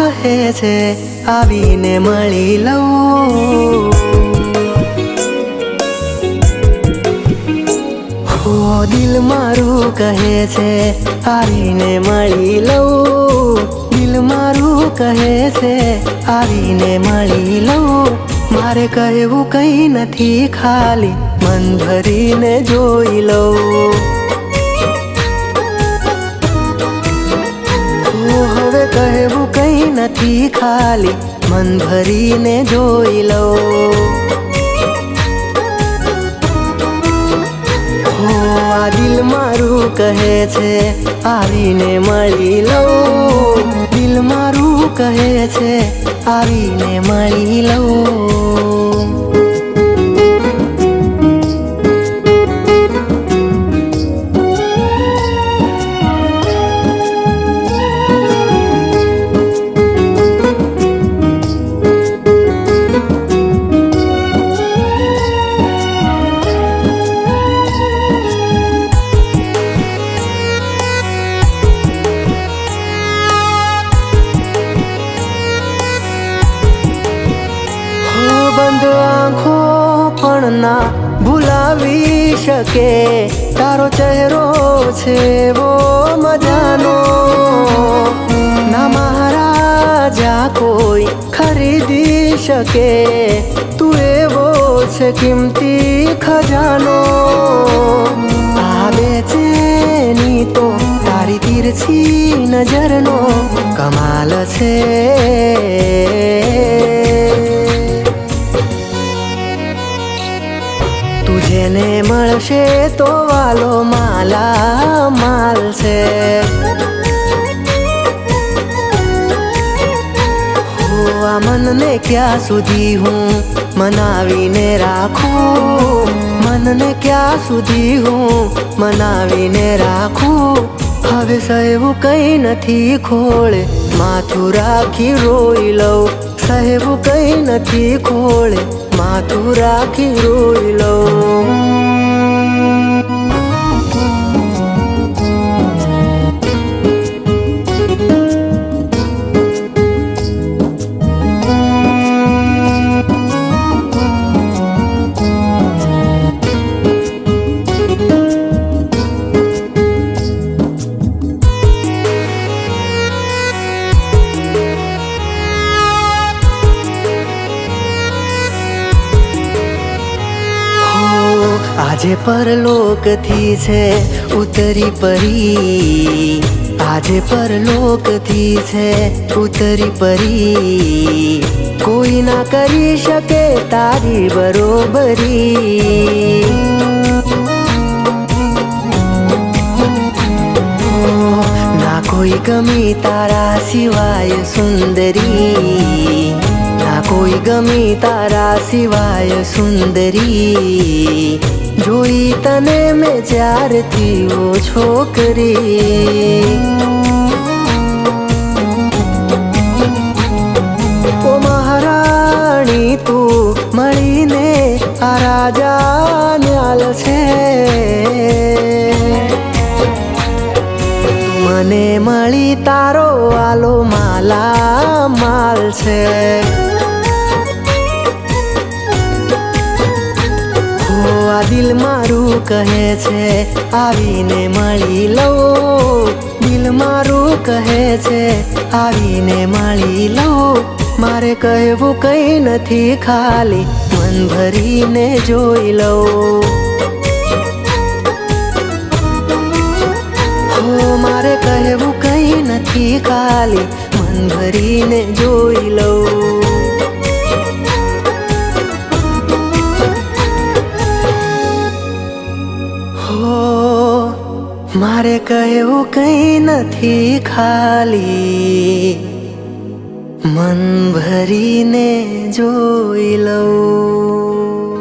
કહે છે આવીને મળી લઉં. ઓ દિલ મારું કહે છે આવીને મળી લઉં. દિલ મારું કહે છે આવીને મળી લઉં. મારે કહેવું કંઈ નથી, ખાલી મન ભરીને જોઈ લઉં. હવે કહેવું કંઈ નથી, ખાલી મન ભરીને જોઈ લઉં. આ દિલ મારું કહે છે આવીને મળી લઉં. દિલ મારું કહે છે આવીને મળી લઉં. બંધ આંખો પણ ના ભૂલાવી શકે તારો ચહેરો છે વો મજાનો. ના મહારાજા કોઈ ખરીદી શકે, તું એવો છે કિંમતી ખજાનો. આ બેચેની તો તારી તીરછી નજરનો કમાલ છે. જેને મળશે તો વાલો માલા માલ છે. આ મનને ક્યાં સુધી હું મનાવીને રાખું. મનને ક્યાં સુધી હું મનાવીને રાખું. હવે સહેવું કંઈ નથી, ખોળે માથું રાખી રોઈ લઉં. સહેવું કંઈ નથી, ખોળે માથું રાખી રોઈ લઉં. આજે પરલોકથી છે ઉતરી પરી. આજે પરલોકથી છે ઉતરી પરી. કોઈ ના કરી શકે તારી બરોબરી. ના કોઈ ગમી તારા સિવાય સુંદરી. ના કોઈ ગમી તારા સિવાય સુંદરી. જોઈ તને મેં જ્યારથી ઓ છોકરી. ઓ મહારાણી તું મળીને આ રાજા ન્યાલ છે. મને મળી તારો આલો માલા માલ છે. આ દિલ મારું કહે છે આવીને મળી લઉં. દિલ મારું કહે છે આવીને મળી લઉં. મારે કહેવું કંઈ નથી, ખાલી મન ભરીને જોઈ લઉં. મારે કહેવું કંઈ નથી, ખાલી મન ભરીને જોઈ લઉં. મારે કહેવું કંઈ નથી, ખાલી મન ભરીને જોઈ લઉં.